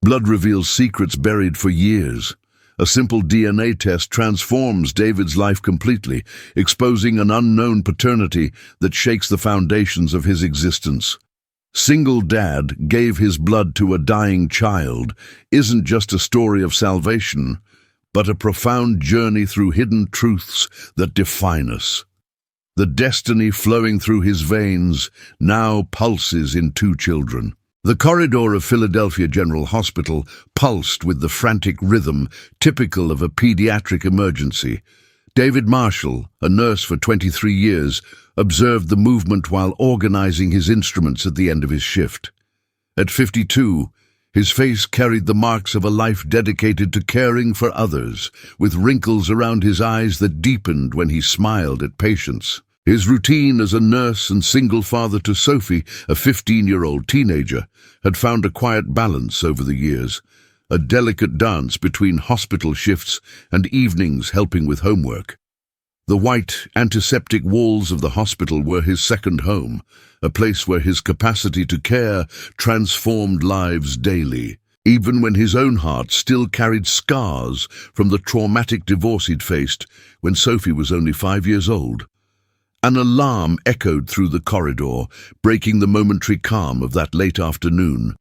Blood reveals secrets buried for years. A simple DNA test transforms David's life completely, exposing an unknown paternity that shakes the foundations of his existence. Single Dad gave his blood to a dying child isn't just a story of salvation, but a profound journey through hidden truths that define us. The destiny flowing through his veins now pulses in two children. The corridor of Philadelphia General Hospital pulsed with the frantic rhythm typical of a pediatric emergency. David Marshall, a nurse for 23 years, observed the movement while organizing his instruments at the end of his shift. At 52, his face carried the marks of a life dedicated to caring for others, with wrinkles around his eyes that deepened when he smiled at patients. His routine as a nurse and single father to Sophie, a 15-year-old teenager, had found a quiet balance over the years, a delicate dance between hospital shifts and evenings helping with homework. The white, antiseptic walls of the hospital were his second home, a place where his capacity to care transformed lives daily, even when his own heart still carried scars from the traumatic divorce he'd faced when Sophie was only 5 years old. An alarm echoed through the corridor, breaking the momentary calm of that late afternoon.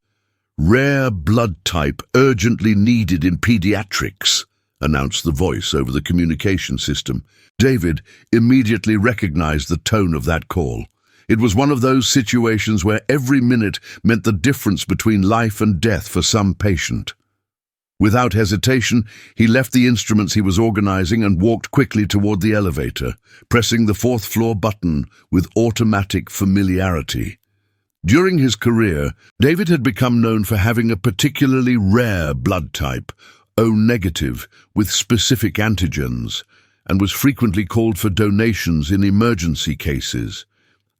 "Rare blood type urgently needed in pediatrics," announced the voice over the communication system. David immediately recognized the tone of that call. It was one of those situations where every minute meant the difference between life and death for some patient. Without hesitation, he left the instruments he was organizing and walked quickly toward the elevator, pressing the fourth-floor button with automatic familiarity. During his career, David had become known for having a particularly rare blood type, O-negative, with specific antigens, and was frequently called for donations in emergency cases.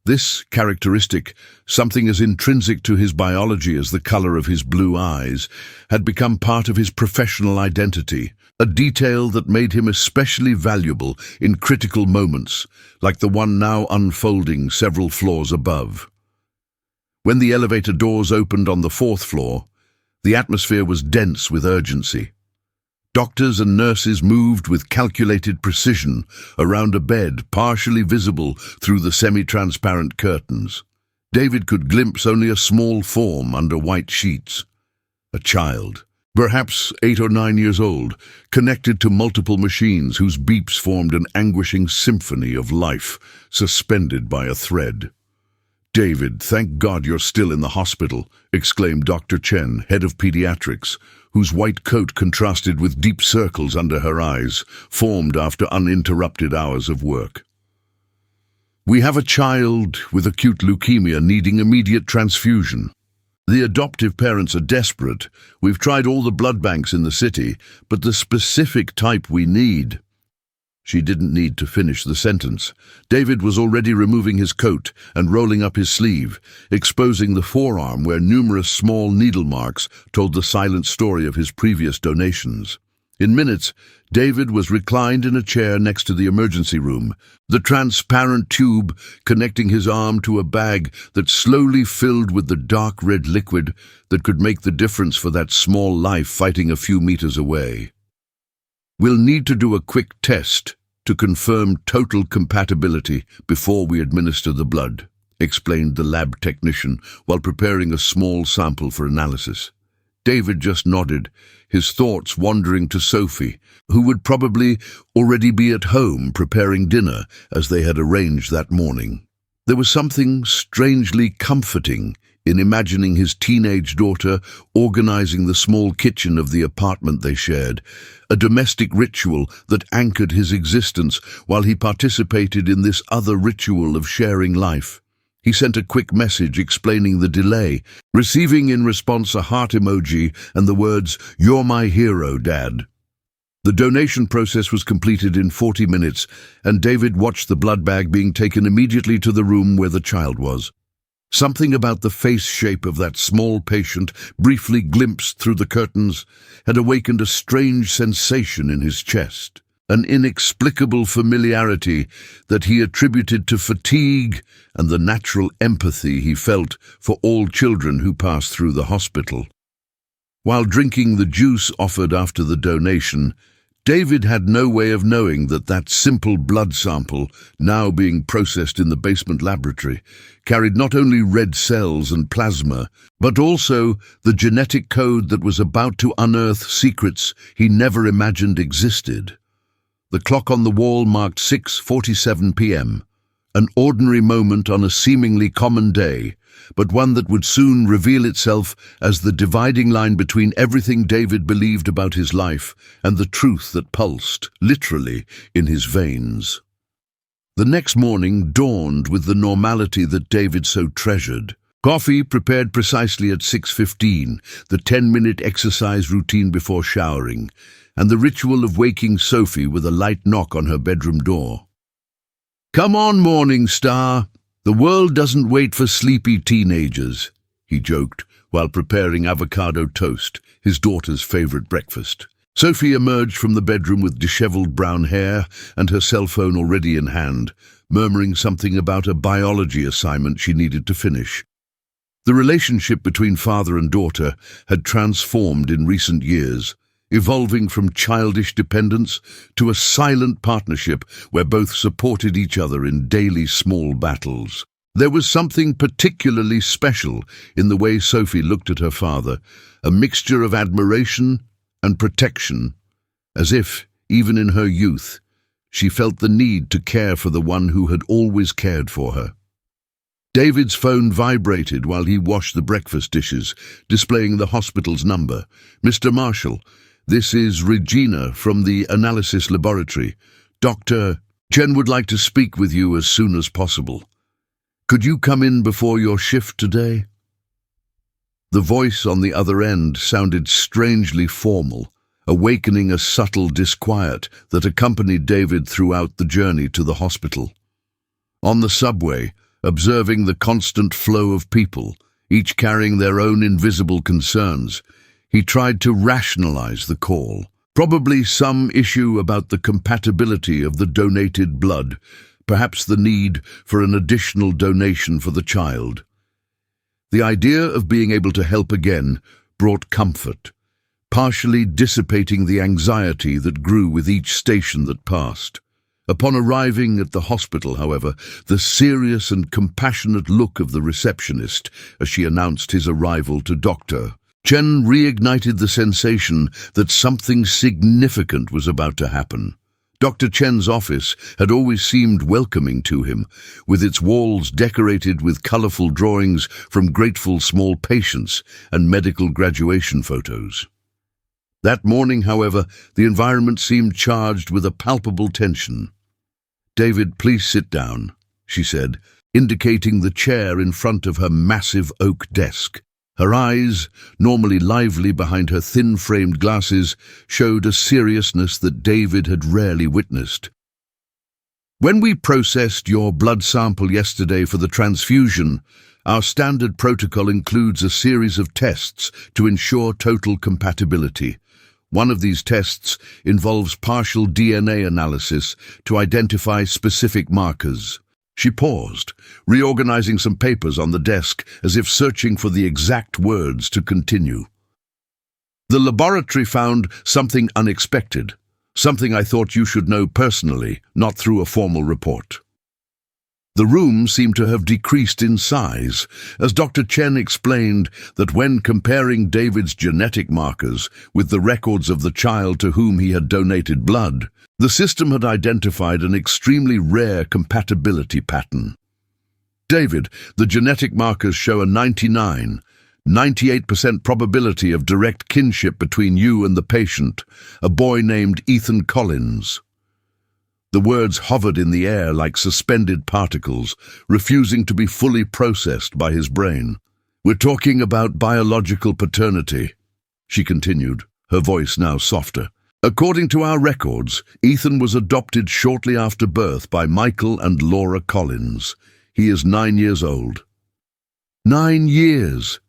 This characteristic, something as intrinsic to his biology as the color of his blue eyes, had become part of his professional identity, a detail that made him especially valuable in critical moments, like the one now unfolding several floors above. When the elevator doors opened on the fourth floor, the atmosphere was dense with urgency. Doctors and nurses moved with calculated precision around a bed partially visible through the semi-transparent curtains. David could glimpse only a small form under white sheets. A child, perhaps 8 or 9 years old, connected to multiple machines whose beeps formed an anguishing symphony of life, suspended by a thread. "David, thank God you're still in the hospital," exclaimed Dr. Chen, head of pediatrics, whose white coat contrasted with deep circles under her eyes, formed after uninterrupted hours of work. "We have a child with acute leukemia needing immediate transfusion. The adoptive parents are desperate. We've tried all the blood banks in the city, but the specific type we need—" She didn't need to finish the sentence. David was already removing his coat and rolling up his sleeve, exposing the forearm where numerous small needle marks told the silent story of his previous donations. In minutes, David was reclined in a chair next to the emergency room, the transparent tube connecting his arm to a bag that slowly filled with the dark red liquid that could make the difference for that small life fighting a few meters away. "We'll need to do a quick test to confirm total compatibility before we administer the blood," explained the lab technician while preparing a small sample for analysis. David just nodded, his thoughts wandering to Sophie, who would probably already be at home preparing dinner as they had arranged that morning. There was something strangely comforting in imagining his teenage daughter organizing the small kitchen of the apartment they shared, a domestic ritual that anchored his existence while he participated in this other ritual of sharing life. He sent a quick message explaining the delay, receiving in response a heart emoji and the words, "You're my hero, Dad." The donation process was completed in 40 minutes, and David watched the blood bag being taken immediately to the room where the child was. Something about the face shape of that small patient, briefly glimpsed through the curtains, had awakened a strange sensation in his chest, an inexplicable familiarity that he attributed to fatigue and the natural empathy he felt for all children who passed through the hospital. While drinking the juice offered after the donation, David had no way of knowing that that simple blood sample, now being processed in the basement laboratory, carried not only red cells and plasma, but also the genetic code that was about to unearth secrets he never imagined existed. The clock on the wall marked 6:47 p.m., an ordinary moment on a seemingly common day, but one that would soon reveal itself as the dividing line between everything David believed about his life and the truth that pulsed, literally, in his veins. The next morning dawned with the normality that David so treasured. Coffee prepared precisely at 6:15, the 10-minute exercise routine before showering, and the ritual of waking Sophie with a light knock on her bedroom door. "Come on, morning star. The world doesn't wait for sleepy teenagers," he joked while preparing avocado toast, his daughter's favorite breakfast. Sophie emerged from the bedroom with disheveled brown hair and her cell phone already in hand, murmuring something about a biology assignment she needed to finish. The relationship between father and daughter had transformed in recent years, evolving from childish dependence to a silent partnership where both supported each other in daily small battles. There was something particularly special in the way Sophie looked at her father, a mixture of admiration and protection, as if, even in her youth, she felt the need to care for the one who had always cared for her. David's phone vibrated while he washed the breakfast dishes, displaying the hospital's number. "Mr. Marshall, this is Regina from the analysis laboratory. Dr. Chen would like to speak with you as soon as possible. Could you come in before your shift today?" The voice on the other end sounded strangely formal, awakening a subtle disquiet that accompanied David throughout the journey to the hospital. On the subway, observing the constant flow of people, each carrying their own invisible concerns, he tried to rationalize the call. Probably some issue about the compatibility of the donated blood, perhaps the need for an additional donation for the child. The idea of being able to help again brought comfort, partially dissipating the anxiety that grew with each station that passed. Upon arriving at the hospital, however, the serious and compassionate look of the receptionist as she announced his arrival to Dr. Chen reignited the sensation that something significant was about to happen. Dr. Chen's office had always seemed welcoming to him, with its walls decorated with colorful drawings from grateful small patients and medical graduation photos. That morning, however, the environment seemed charged with a palpable tension. "David, please sit down," she said, indicating the chair in front of her massive oak desk. Her eyes, normally lively behind her thin-framed glasses, showed a seriousness that David had rarely witnessed. "When we processed your blood sample yesterday for the transfusion, our standard protocol includes a series of tests to ensure total compatibility. One of these tests involves partial DNA analysis to identify specific markers." She paused, reorganizing some papers on the desk as if searching for the exact words to continue. "The laboratory found something unexpected, something I thought you should know personally, not through a formal report." The room seemed to have decreased in size, as Dr. Chen explained that when comparing David's genetic markers with the records of the child to whom he had donated blood, the system had identified an extremely rare compatibility pattern. "David, the genetic markers show a 98% probability of direct kinship between you and the patient, a boy named Ethan Collins." The words hovered in the air like suspended particles, refusing to be fully processed by his brain. "We're talking about biological paternity," she continued, her voice now softer. "According to our records, Ethan was adopted shortly after birth by Michael and Laura Collins. He is 9 years old." 9 years!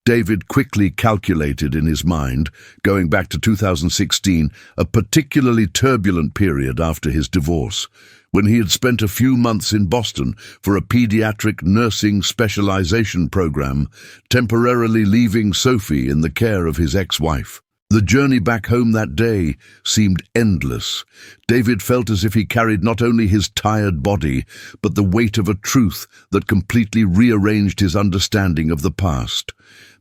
David quickly calculated in his mind, going back to 2016, a particularly turbulent period after his divorce, when he had spent a few months in Boston for a pediatric nursing specialization program, temporarily leaving Sophie in the care of his ex-wife. The journey back home that day seemed endless. David felt as if he carried not only his tired body, but the weight of a truth that completely rearranged his understanding of the past.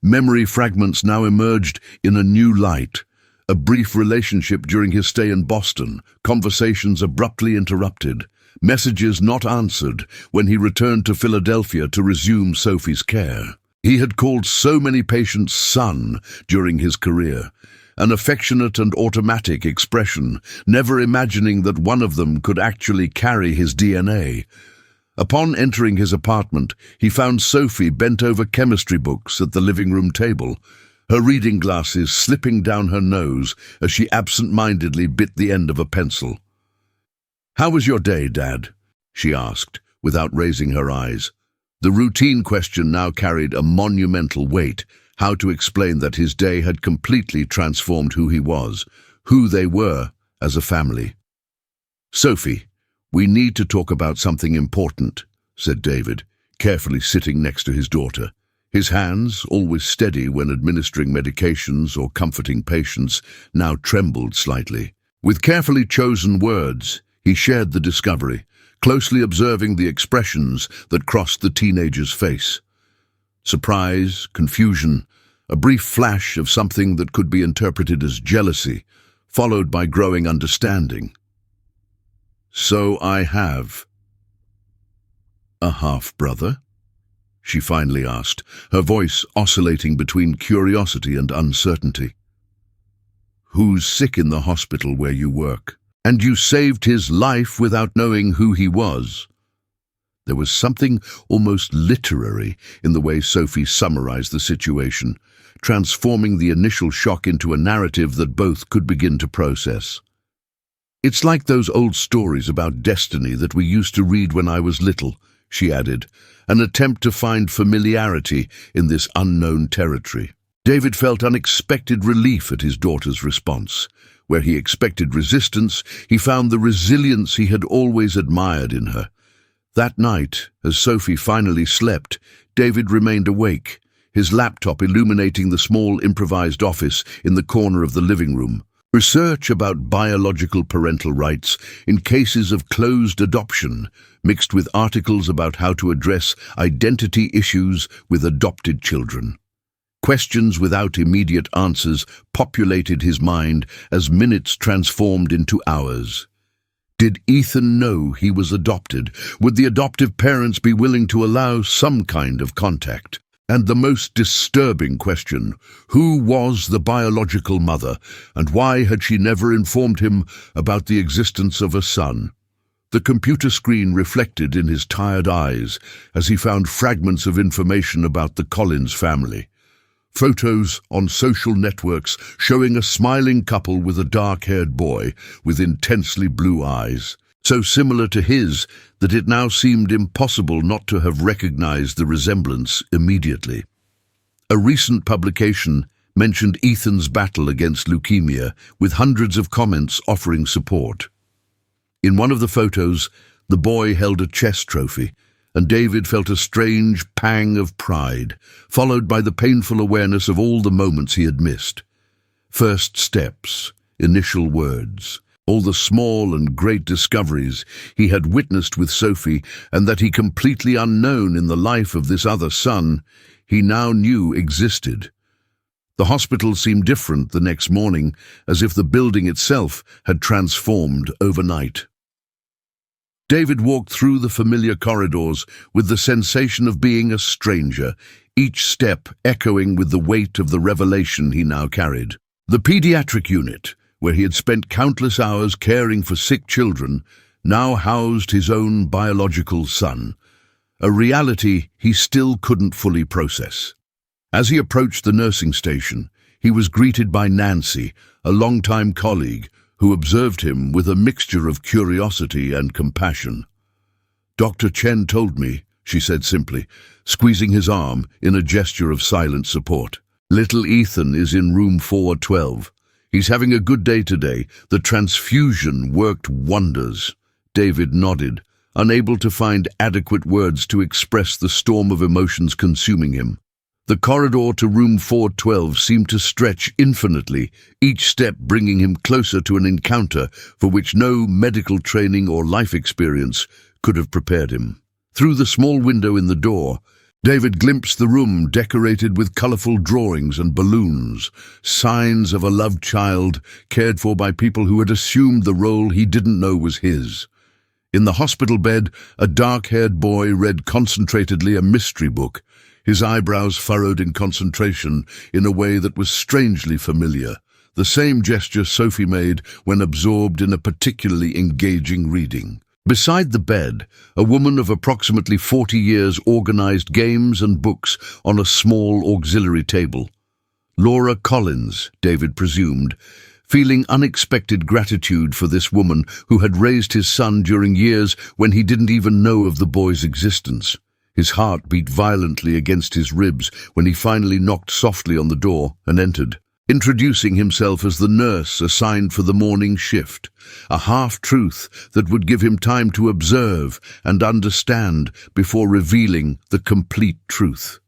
Memory fragments now emerged in a new light. A brief relationship during his stay in Boston, conversations abruptly interrupted, messages not answered when he returned to Philadelphia to resume Sophie's care. He had called so many patients son during his career, an affectionate and automatic expression, never imagining that one of them could actually carry his DNA. Upon entering his apartment, he found Sophie bent over chemistry books at the living room table, her reading glasses slipping down her nose as she absent-mindedly bit the end of a pencil. "How was your day, Dad?" she asked, without raising her eyes. The routine question now carried a monumental weight: how to explain that his day had completely transformed who he was, who they were as a family. "Sophie, we need to talk about something important," said David, carefully sitting next to his daughter. His hands, always steady when administering medications or comforting patients, now trembled slightly. With carefully chosen words, he shared the discovery, closely observing the expressions that crossed the teenager's face. Surprise, confusion, a brief flash of something that could be interpreted as jealousy, followed by growing understanding. "So I have a half-brother?" she finally asked, her voice oscillating between curiosity and uncertainty. "Who's sick in the hospital where you work? And you saved his life without knowing who he was?" There was something almost literary in the way Sophie summarized the situation, transforming the initial shock into a narrative that both could begin to process. "It's like those old stories about destiny that we used to read when I was little," she added, an attempt to find familiarity in this unknown territory. David felt unexpected relief at his daughter's response. Where he expected resistance, he found the resilience he had always admired in her. That night, as Sophie finally slept, David remained awake, his laptop illuminating the small improvised office in the corner of the living room. Research about biological parental rights in cases of closed adoption, mixed with articles about how to address identity issues with adopted children. Questions without immediate answers populated his mind as minutes transformed into hours. Did Ethan know he was adopted? Would the adoptive parents be willing to allow some kind of contact? And the most disturbing question, who was the biological mother, and why had she never informed him about the existence of a son? The computer screen reflected in his tired eyes as he found fragments of information about the Collins family. Photos on social networks showing a smiling couple with a dark-haired boy with intensely blue eyes, so similar to his that it now seemed impossible not to have recognized the resemblance immediately. A recent publication mentioned Ethan's battle against leukemia, with hundreds of comments offering support. In one of the photos, the boy held a chess trophy, and David felt a strange pang of pride, followed by the painful awareness of all the moments he had missed. First steps, initial words, all the small and great discoveries he had witnessed with Sophie, and that he completely unknown in the life of this other son, he now knew existed. The hospital seemed different the next morning, as if the building itself had transformed overnight. David walked through the familiar corridors with the sensation of being a stranger, each step echoing with the weight of the revelation he now carried. The pediatric unit, where he had spent countless hours caring for sick children, now housed his own biological son, a reality he still couldn't fully process. As he approached the nursing station, he was greeted by Nancy, a longtime colleague, who observed him with a mixture of curiosity and compassion. "Dr. Chen told me," she said simply, squeezing his arm in a gesture of silent support. "Little Ethan is in room 412. He's having a good day today. The transfusion worked wonders." David nodded, unable to find adequate words to express the storm of emotions consuming him. The corridor to room 412 seemed to stretch infinitely, each step bringing him closer to an encounter for which no medical training or life experience could have prepared him. Through the small window in the door, David glimpsed the room decorated with colorful drawings and balloons, signs of a loved child cared for by people who had assumed the role he didn't know was his. In the hospital bed, a dark-haired boy read concentratedly a mystery book, his eyebrows furrowed in concentration in a way that was strangely familiar, the same gesture Sophie made when absorbed in a particularly engaging reading. Beside the bed, a woman of approximately 40 years organized games and books on a small auxiliary table. Laura Collins, David presumed, feeling unexpected gratitude for this woman who had raised his son during years when he didn't even know of the boy's existence. His heart beat violently against his ribs when he finally knocked softly on the door and entered, introducing himself as the nurse assigned for the morning shift, a half-truth that would give him time to observe and understand before revealing the complete truth.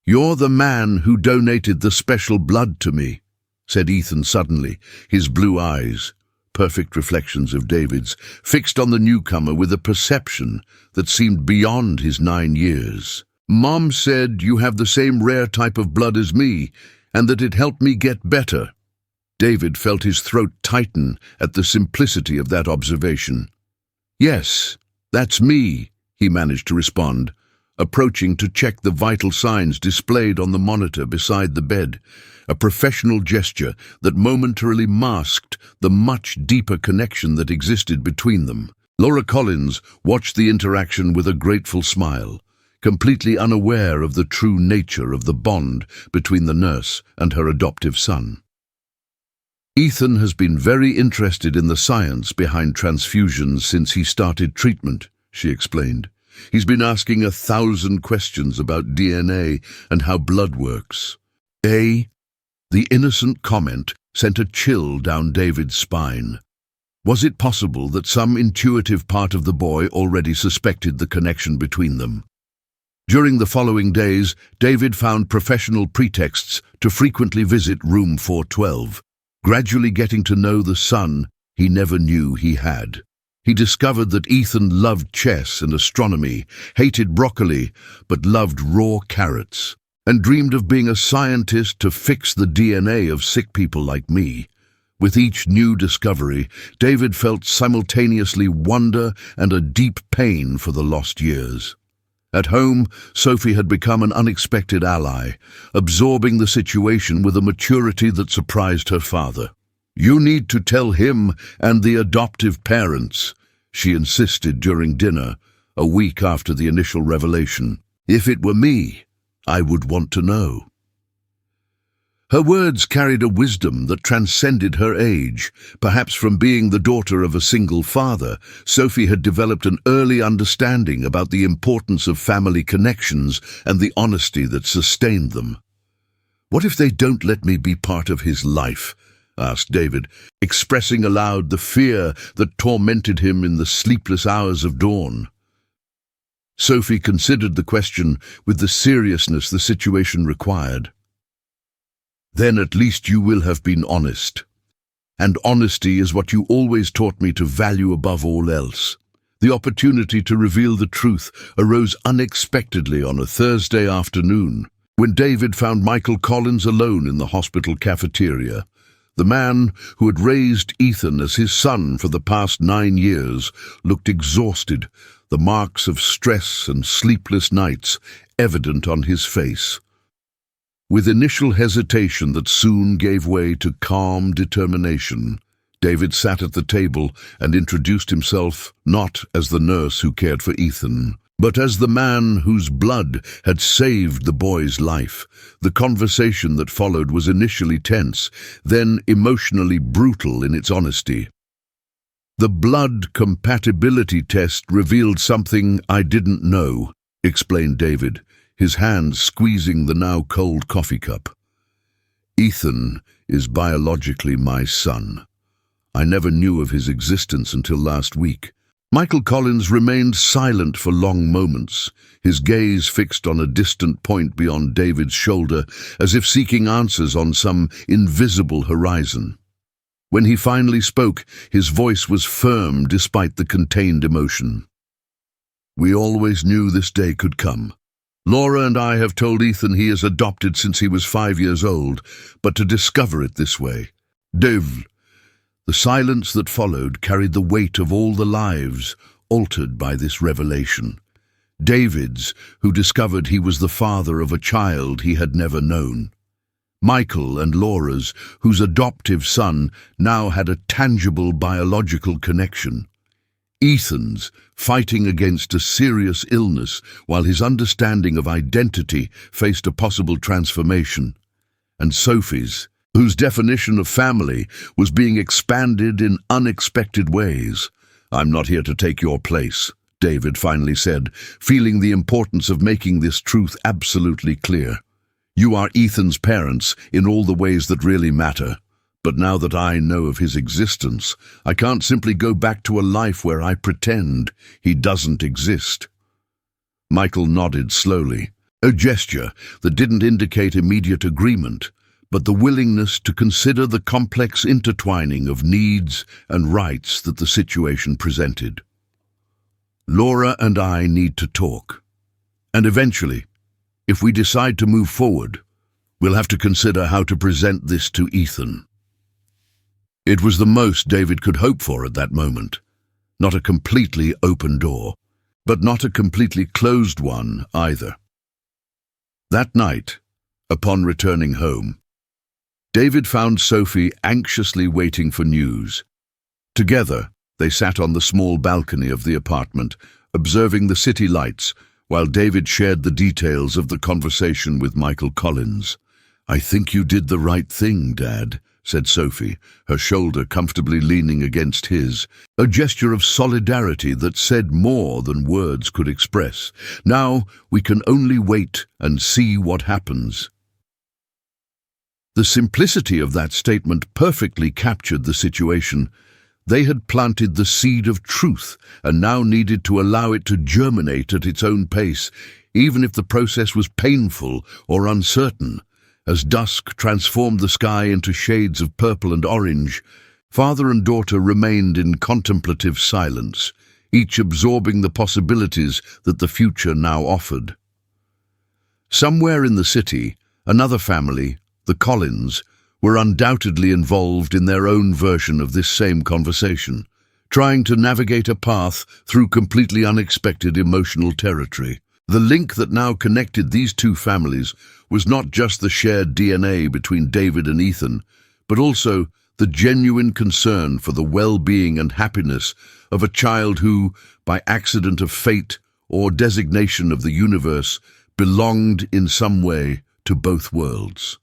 "You're the man who donated the special blood to me," said Ethan suddenly, his blue eyes, perfect reflections of David's, fixed on the newcomer with a perception that seemed beyond his 9 years. "Mom said you have the same rare type of blood as me, and that it helped me get better." David felt his throat tighten at the simplicity of that observation. "Yes, that's me," he managed to respond, approaching to check the vital signs displayed on the monitor beside the bed, a professional gesture that momentarily masked the much deeper connection that existed between them. Laura Collins watched the interaction with a grateful smile, completely unaware of the true nature of the bond between the nurse and her adoptive son. "Ethan has been very interested in the science behind transfusions since he started treatment," she explained. "He's been asking 1,000 questions about DNA and how blood works." The innocent comment sent a chill down David's spine. Was it possible that some intuitive part of the boy already suspected the connection between them? During the following days, David found professional pretexts to frequently visit room 412, gradually getting to know the son he never knew he had. He discovered that Ethan loved chess and astronomy, hated broccoli, but loved raw carrots, and dreamed of being a scientist to fix the DNA of sick people like me. With each new discovery, David felt simultaneously wonder and a deep pain for the lost years. At home, Sophie had become an unexpected ally, absorbing the situation with a maturity that surprised her father. "You need to tell him and the adoptive parents," she insisted during dinner, a week after the initial revelation. "If it were me, I would want to know." Her words carried a wisdom that transcended her age. Perhaps from being the daughter of a single father, Sophie had developed an early understanding about the importance of family connections and the honesty that sustained them. "What if they don't let me be part of his life?" asked David, expressing aloud the fear that tormented him in the sleepless hours of dawn. Sophie considered the question with the seriousness the situation required. "Then at least you will have been honest. And honesty is what you always taught me to value above all else." The opportunity to reveal the truth arose unexpectedly on a Thursday afternoon, when David found Michael Collins alone in the hospital cafeteria. The man who had raised Ethan as his son for the past 9 years looked exhausted, the marks of stress and sleepless nights evident on his face. With initial hesitation that soon gave way to calm determination, David sat at the table and introduced himself not as the nurse who cared for Ethan, but as the man whose blood had saved the boy's life. The conversation that followed was initially tense, then emotionally brutal in its honesty. "The blood compatibility test revealed something I didn't know," explained David, his hands squeezing the now cold coffee cup. "Ethan is biologically my son. I never knew of his existence until last week." Michael Collins remained silent for long moments, his gaze fixed on a distant point beyond David's shoulder, as if seeking answers on some invisible horizon. When he finally spoke, his voice was firm despite the contained emotion. "We always knew this day could come. Laura and I have told Ethan he is adopted since he was 5 years old, but to discover it this way, Dave..." The silence that followed carried the weight of all the lives altered by this revelation. David's, who discovered he was the father of a child he had never known. Michael and Laura's, whose adoptive son now had a tangible biological connection. Ethan's, fighting against a serious illness while his understanding of identity faced a possible transformation. And Sophie's, whose definition of family was being expanded in unexpected ways. "I'm not here to take your place," David finally said, feeling the importance of making this truth absolutely clear. "You are Ethan's parents in all the ways that really matter. But now that I know of his existence, I can't simply go back to a life where I pretend he doesn't exist." Michael nodded slowly, a gesture that didn't indicate immediate agreement, but the willingness to consider the complex intertwining of needs and rights that the situation presented. "Laura and I need to talk. And eventually, if we decide to move forward, we'll have to consider how to present this to Ethan." It was the most David could hope for at that moment. Not a completely open door, but not a completely closed one either. That night, upon returning home, David found Sophie anxiously waiting for news. Together, they sat on the small balcony of the apartment, observing the city lights, while David shared the details of the conversation with Michael Collins. "I think you did the right thing, Dad," said Sophie, her shoulder comfortably leaning against his, a gesture of solidarity that said more than words could express. "Now we can only wait and see what happens." The simplicity of that statement perfectly captured the situation. They had planted the seed of truth and now needed to allow it to germinate at its own pace, even if the process was painful or uncertain. As dusk transformed the sky into shades of purple and orange, father and daughter remained in contemplative silence, each absorbing the possibilities that the future now offered. Somewhere in the city, another family, the Collins, were undoubtedly involved in their own version of this same conversation, trying to navigate a path through completely unexpected emotional territory. The link that now connected these two families was not just the shared DNA between David and Ethan, but also the genuine concern for the well-being and happiness of a child who, by accident of fate or designation of the universe, belonged in some way to both worlds.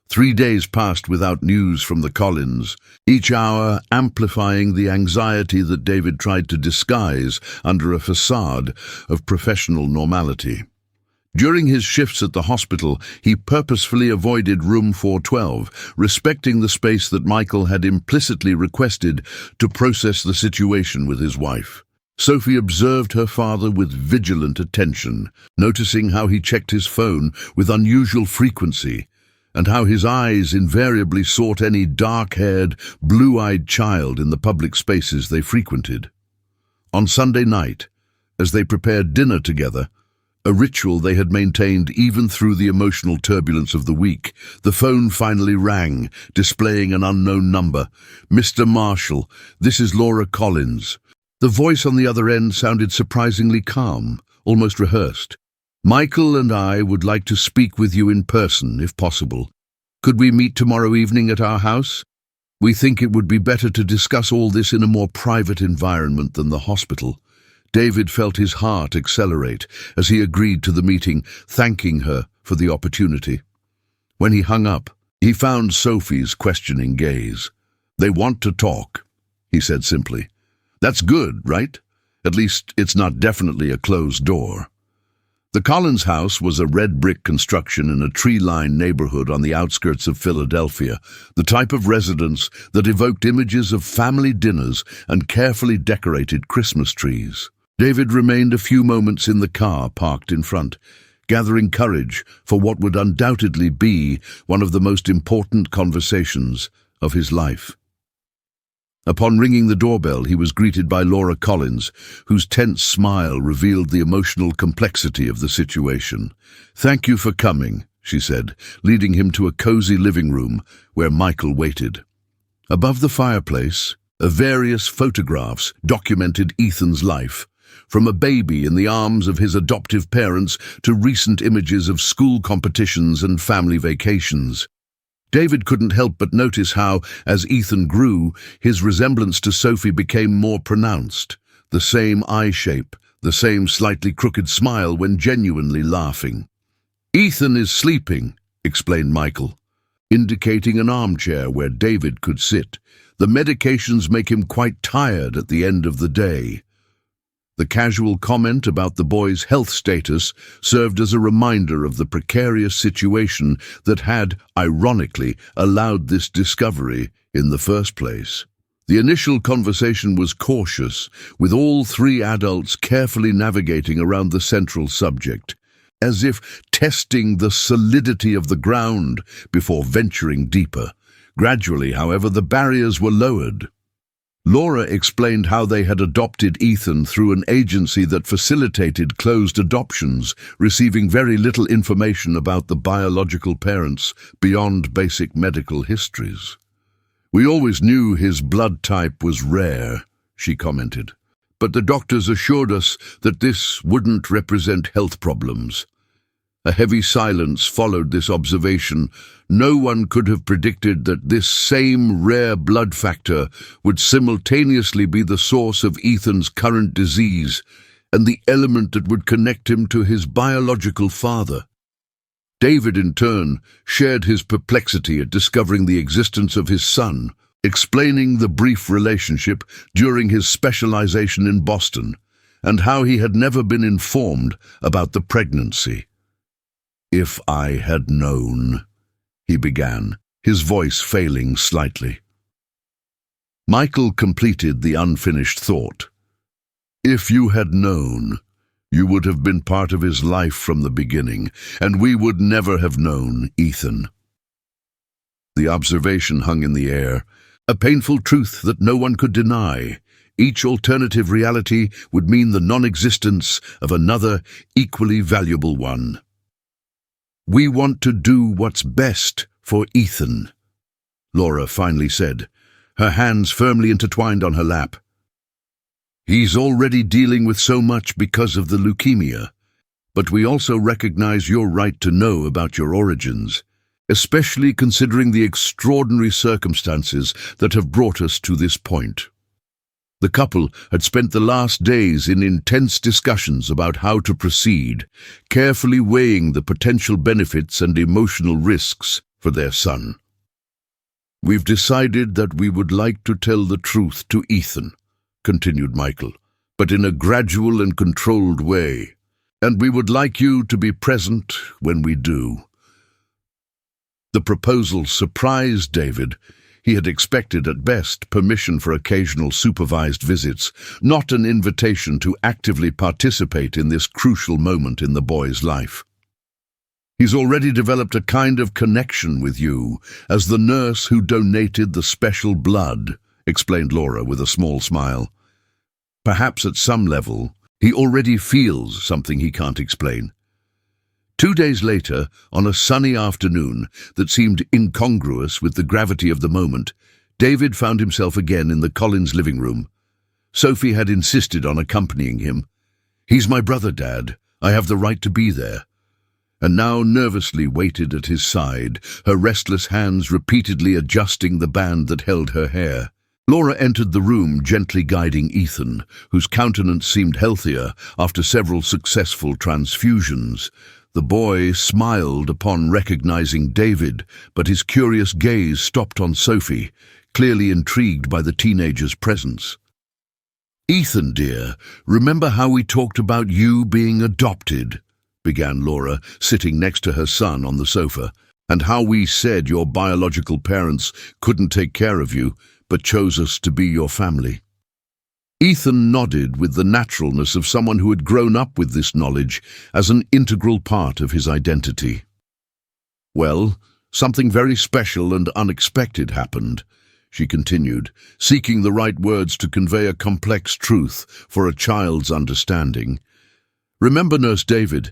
3 days passed without news from the Collins, each hour amplifying the anxiety that David tried to disguise under a facade of professional normality. During his shifts at the hospital, he purposefully avoided room 412, respecting the space that Michael had implicitly requested to process the situation with his wife. Sophie observed her father with vigilant attention, noticing how he checked his phone with unusual frequency, and how his eyes invariably sought any dark-haired, blue-eyed child in the public spaces they frequented. On Sunday night, as they prepared dinner together, a ritual they had maintained even through the emotional turbulence of the week, the phone finally rang, displaying an unknown number. "Mr. Marshall, this is Laura Collins." The voice on the other end sounded surprisingly calm, almost rehearsed. "Michael and I would like to speak with you in person, if possible. Could we meet tomorrow evening at our house? We think it would be better to discuss all this in a more private environment than the hospital." David felt his heart accelerate as he agreed to the meeting, thanking her for the opportunity. When he hung up, he found Sophie's questioning gaze. "They want to talk," he said simply. That's good, right? At least it's not definitely a closed door. The Collins house was a red brick construction in a tree-lined neighborhood on the outskirts of Philadelphia, the type of residence that evoked images of family dinners and carefully decorated Christmas trees. David remained a few moments in the car parked in front, gathering courage for what would undoubtedly be one of the most important conversations of his life. Upon ringing the doorbell, he was greeted by Laura Collins, whose tense smile revealed the emotional complexity of the situation. "Thank you for coming," she said, leading him to a cozy living room where Michael waited. Above the fireplace, various photographs documented Ethan's life, from a baby in the arms of his adoptive parents to recent images of school competitions and family vacations. David couldn't help but notice how, as Ethan grew, his resemblance to Sophie became more pronounced. The same eye shape, the same slightly crooked smile when genuinely laughing. "Ethan is sleeping," explained Michael, indicating an armchair where David could sit. "The medications make him quite tired at the end of the day." The casual comment about the boy's health status served as a reminder of the precarious situation that had, ironically, allowed this discovery in the first place. The initial conversation was cautious, with all three adults carefully navigating around the central subject, as if testing the solidity of the ground before venturing deeper. Gradually, however, the barriers were lowered. Laura explained how they had adopted Ethan through an agency that facilitated closed adoptions, receiving very little information about the biological parents beyond basic medical histories. "We always knew his blood type was rare," she commented, "but the doctors assured us that this wouldn't represent health problems." A heavy silence followed this observation. No one could have predicted that this same rare blood factor would simultaneously be the source of Ethan's current disease and the element that would connect him to his biological father. David, in turn, shared his perplexity at discovering the existence of his son, explaining the brief relationship during his specialization in Boston and how he had never been informed about the pregnancy. "If I had known," he began, his voice failing slightly. Michael completed the unfinished thought. "If you had known, you would have been part of his life from the beginning, and we would never have known Ethan." The observation hung in the air, a painful truth that no one could deny. Each alternative reality would mean the non-existence of another equally valuable one. "We want to do what's best for Ethan," Laura finally said, her hands firmly intertwined on her lap. "He's already dealing with so much because of the leukemia, but we also recognize your right to know about your origins, especially considering the extraordinary circumstances that have brought us to this point." The couple had spent the last days in intense discussions about how to proceed, carefully weighing the potential benefits and emotional risks for their son. "We've decided that we would like to tell the truth to Ethan," continued Michael, "but in a gradual and controlled way, and we would like you to be present when we do." The proposal surprised David. He had expected, at best, permission for occasional supervised visits, not an invitation to actively participate in this crucial moment in the boy's life. "He's already developed a kind of connection with you, as the nurse who donated the special blood," explained Laura with a small smile. "Perhaps at some level, he already feels something he can't explain." 2 days later, on a sunny afternoon that seemed incongruous with the gravity of the moment, David found himself again in the Collins living room. Sophie had insisted on accompanying him. "He's my brother, Dad. I have the right to be there." And now nervously waited at his side, her restless hands repeatedly adjusting the band that held her hair. Laura entered the room, gently guiding Ethan, whose countenance seemed healthier after several successful transfusions. The boy smiled upon recognizing David, but his curious gaze stopped on Sophie, clearly intrigued by the teenager's presence. "Ethan, dear, remember how we talked about you being adopted?" began Laura, sitting next to her son on the sofa, "and how we said your biological parents couldn't take care of you, but chose us to be your family." Ethan nodded with the naturalness of someone who had grown up with this knowledge as an integral part of his identity. "Well, something very special and unexpected happened," she continued, seeking the right words to convey a complex truth for a child's understanding. "Remember Nurse David,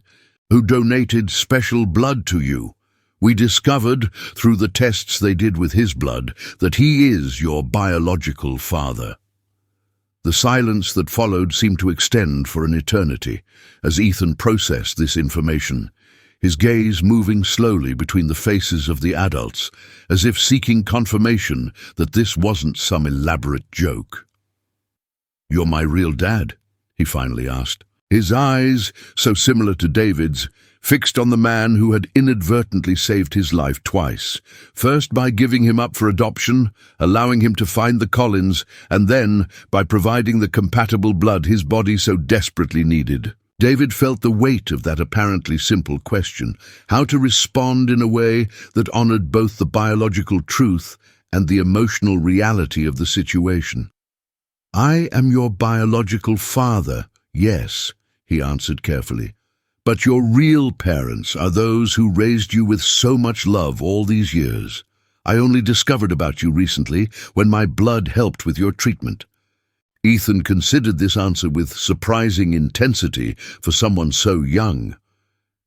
who donated special blood to you? We discovered, through the tests they did with his blood, that he is your biological father." The silence that followed seemed to extend for an eternity as Ethan processed this information, his gaze moving slowly between the faces of the adults, as if seeking confirmation that this wasn't some elaborate joke. "You're my real dad?" he finally asked, his eyes, so similar to David's, fixed on the man who had inadvertently saved his life twice, first by giving him up for adoption, allowing him to find the Collins, and then by providing the compatible blood his body so desperately needed. David felt the weight of that apparently simple question, how to respond in a way that honored both the biological truth and the emotional reality of the situation. "I am your biological father, yes," he answered carefully. "But your real parents are those who raised you with so much love all these years. I only discovered about you recently when my blood helped with your treatment." Ethan considered this answer with surprising intensity for someone so young.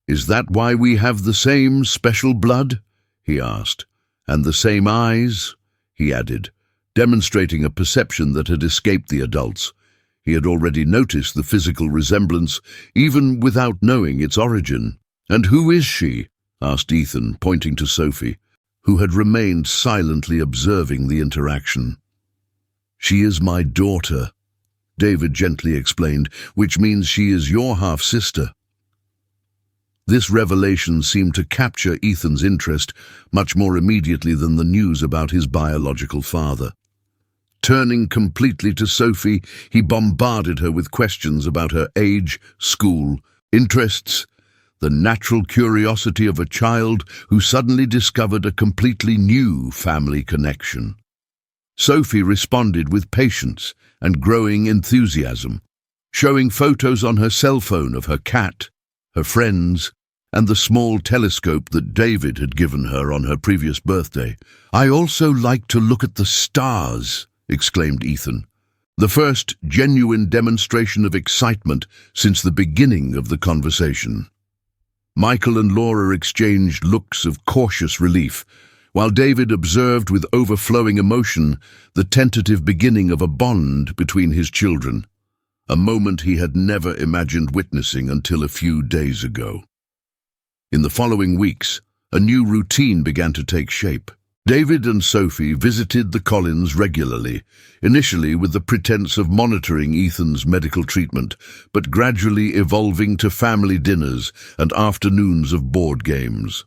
"Is that why we have the same special blood?" he asked. "And the same eyes?" he added, demonstrating a perception that had escaped the adults. He had already noticed the physical resemblance, even without knowing its origin. "And who is she?" asked Ethan, pointing to Sophie, who had remained silently observing the interaction. "She is my daughter," David gently explained, "which means she is your half-sister." This revelation seemed to capture Ethan's interest much more immediately than the news about his biological father. Turning completely to Sophie, he bombarded her with questions about her age, school, interests, the natural curiosity of a child who suddenly discovered a completely new family connection. Sophie responded with patience and growing enthusiasm, showing photos on her cell phone of her cat, her friends, and the small telescope that David had given her on her previous birthday. "I also like to look at the stars," exclaimed Ethan, the first genuine demonstration of excitement since the beginning of the conversation. Michael and Laura exchanged looks of cautious relief, while David observed with overflowing emotion the tentative beginning of a bond between his children, a moment he had never imagined witnessing until a few days ago. In the following weeks, a new routine began to take shape. David and Sophie visited the Collins regularly, initially with the pretense of monitoring Ethan's medical treatment, but gradually evolving to family dinners and afternoons of board games.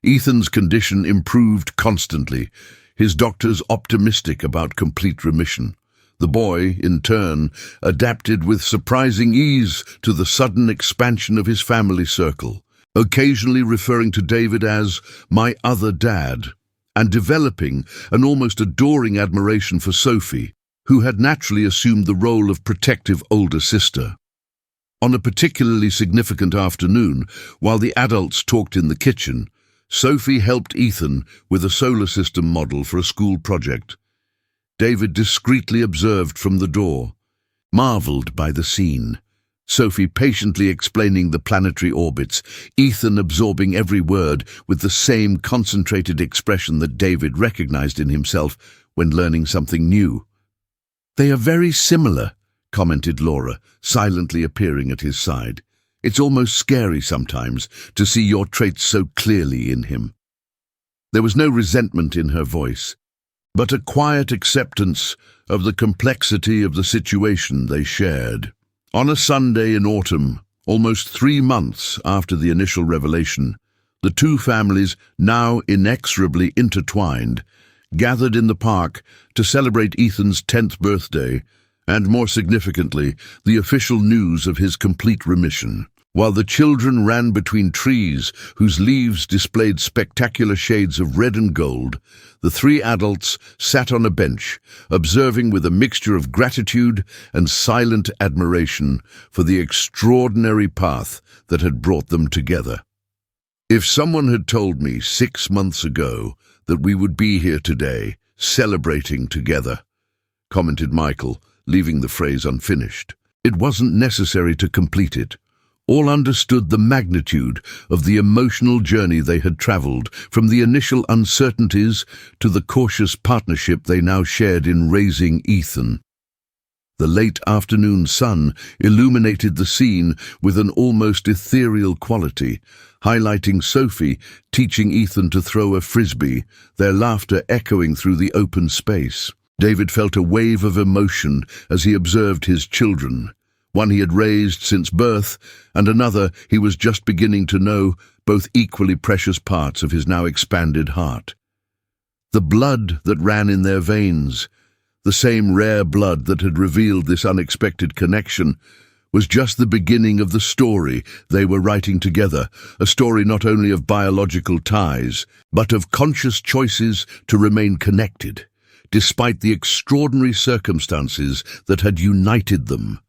Ethan's condition improved constantly, his doctors optimistic about complete remission. The boy, in turn, adapted with surprising ease to the sudden expansion of his family circle, occasionally referring to David as "my other dad," and developing an almost adoring admiration for Sophie, who had naturally assumed the role of protective older sister. On a particularly significant afternoon, while the adults talked in the kitchen, Sophie helped Ethan with a solar system model for a school project. David discreetly observed from the door, marveled by the scene. Sophie patiently explaining the planetary orbits, Ethan absorbing every word with the same concentrated expression that David recognized in himself when learning something new. "They are very similar," commented Laura, silently appearing at his side. "It's almost scary sometimes to see your traits so clearly in him." There was no resentment in her voice, but a quiet acceptance of the complexity of the situation they shared. On a Sunday in autumn, almost 3 months after the initial revelation, the two families, now inexorably intertwined, gathered in the park to celebrate Ethan's 10th birthday and more significantly, the official news of his complete remission. While the children ran between trees whose leaves displayed spectacular shades of red and gold, the three adults sat on a bench, observing with a mixture of gratitude and silent admiration for the extraordinary path that had brought them together. If someone had told me 6 months ago that we would be here today, celebrating together, commented Michael, leaving the phrase unfinished. It wasn't necessary to complete it. All understood the magnitude of the emotional journey they had traveled, from the initial uncertainties to the cautious partnership they now shared in raising Ethan. The late afternoon sun illuminated the scene with an almost ethereal quality, highlighting Sophie teaching Ethan to throw a frisbee, their laughter echoing through the open space. David felt a wave of emotion as he observed his children, one he had raised since birth, and another he was just beginning to know, both equally precious parts of his now expanded heart. The blood that ran in their veins, the same rare blood that had revealed this unexpected connection, was just the beginning of the story they were writing together, a story not only of biological ties, but of conscious choices to remain connected, despite the extraordinary circumstances that had united them.